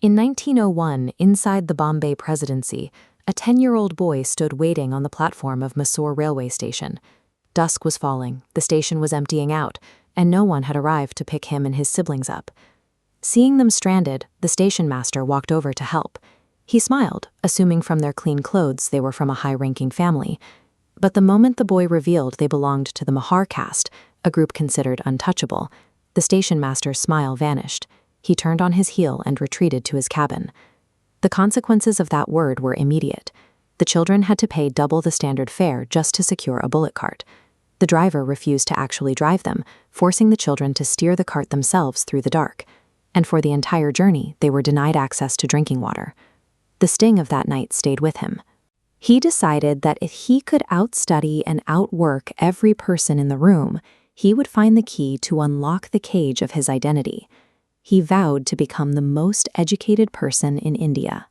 In 1901, inside the Bombay Presidency, a 10-year-old boy stood waiting on the platform of Mysore railway station. Dusk was falling, the station was emptying out, and no one had arrived to pick him and his siblings up. Seeing them stranded, the station master walked over to help. He smiled, assuming from their clean clothes they were from a high-ranking family. But the moment the boy revealed they belonged to the Mahar caste, a group considered untouchable, the station master's smile vanished. He turned on his heel and retreated to his cabin. The consequences of that word were immediate. The children had to pay double the standard fare just to secure a bullock cart. The driver refused to actually drive them, forcing the children to steer the cart themselves through the dark. And for the entire journey, they were denied access to drinking water. The sting of that night stayed with him. He decided that if he could outstudy and outwork every person in the room, he would find the key to unlock the cage of his identity. He vowed to become the most educated person in India.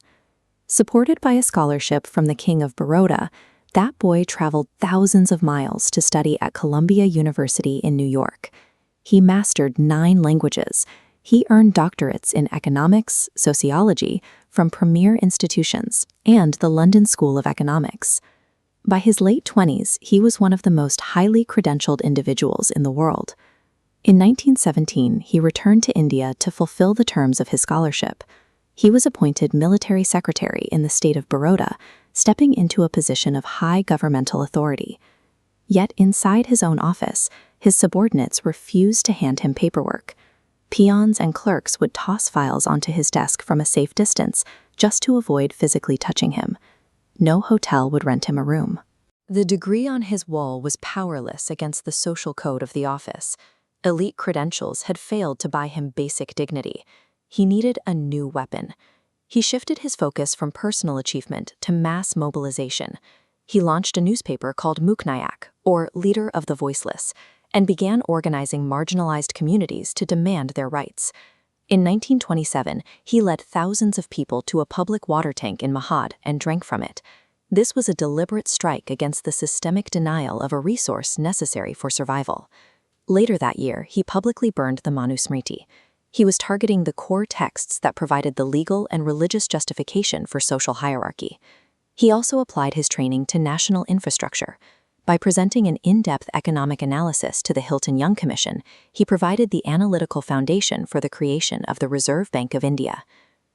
Supported by a scholarship from the King of Baroda, that boy traveled thousands of miles to study at Columbia University in New York. He mastered 9 languages. He earned doctorates in economics, sociology from premier institutions, and the London School of Economics. By his late 20s, he was one of the most highly credentialed individuals in the world. In 1917, he returned to India to fulfill the terms of his scholarship. He was appointed military secretary in the state of Baroda, stepping into a position of high governmental authority. Yet inside his own office, his subordinates refused to hand him paperwork. Peons and clerks would toss files onto his desk from a safe distance just to avoid physically touching him. No hotel would rent him a room. The degree on his wall was powerless against the social code of the office. Elite credentials had failed to buy him basic dignity. He needed a new weapon. He shifted his focus from personal achievement to mass mobilization. He launched a newspaper called Muknayak, or Leader of the Voiceless, and began organizing marginalized communities to demand their rights. In 1927, he led thousands of people to a public water tank in Mahad and drank from it. This was a deliberate strike against the systemic denial of a resource necessary for survival. Later that year, he publicly burned the Manusmriti. He was targeting the core texts that provided the legal and religious justification for social hierarchy. He also applied his training to national infrastructure. By presenting an in-depth economic analysis to the Hilton Young Commission, he provided the analytical foundation for the creation of the Reserve Bank of India.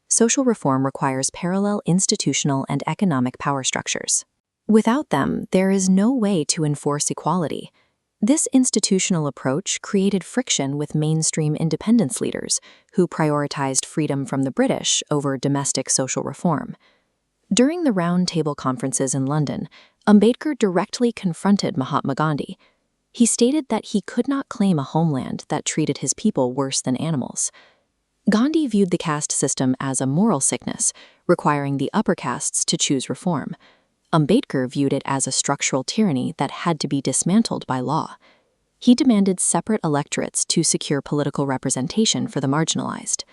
Social reform requires parallel institutional and economic power structures. Without them, there is no way to enforce equality. This institutional approach created friction with mainstream independence leaders who prioritized freedom from the British over domestic social reform. During the Round Table conferences in London, Ambedkar directly confronted Mahatma Gandhi. He stated that he could not claim a homeland that treated his people worse than animals. Gandhi viewed the caste system as a moral sickness, requiring the upper castes to choose reform. Ambedkar viewed it as a structural tyranny that had to be dismantled by law. He demanded separate electorates to secure political representation for the marginalized.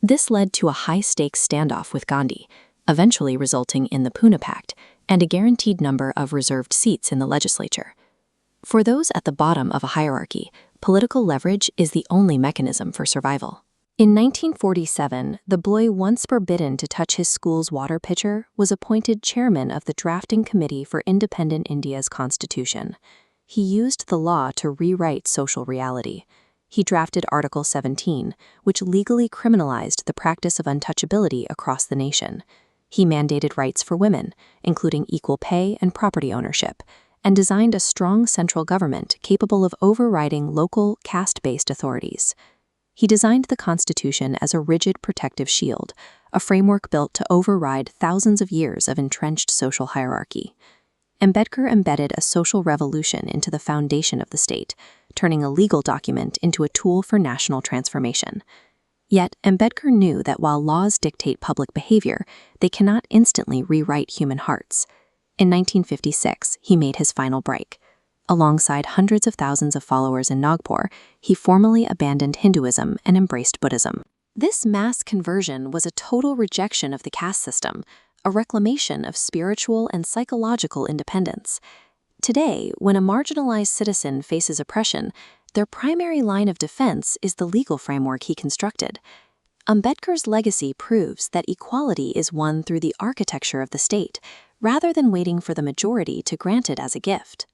This led to a high-stakes standoff with Gandhi, eventually resulting in the Pune Pact and a guaranteed number of reserved seats in the legislature. For those at the bottom of a hierarchy, political leverage is the only mechanism for survival. In 1947, the boy once forbidden to touch his school's water pitcher was appointed chairman of the drafting committee for independent India's constitution. He used the law to rewrite social reality. He drafted Article 17, which legally criminalized the practice of untouchability across the nation. He mandated rights for women, including equal pay and property ownership, and designed a strong central government capable of overriding local, caste-based authorities. He designed the Constitution as a rigid protective shield, a framework built to override thousands of years of entrenched social hierarchy. Ambedkar embedded a social revolution into the foundation of the state, turning a legal document into a tool for national transformation. Yet, Ambedkar knew that while laws dictate public behavior, they cannot instantly rewrite human hearts. In 1956, he made his final break. Alongside hundreds of thousands of followers in Nagpur, he formally abandoned Hinduism and embraced Buddhism. This mass conversion was a total rejection of the caste system, a reclamation of spiritual and psychological independence. Today, when a marginalized citizen faces oppression, their primary line of defense is the legal framework he constructed. Ambedkar's legacy proves that equality is won through the architecture of the state, rather than waiting for the majority to grant it as a gift.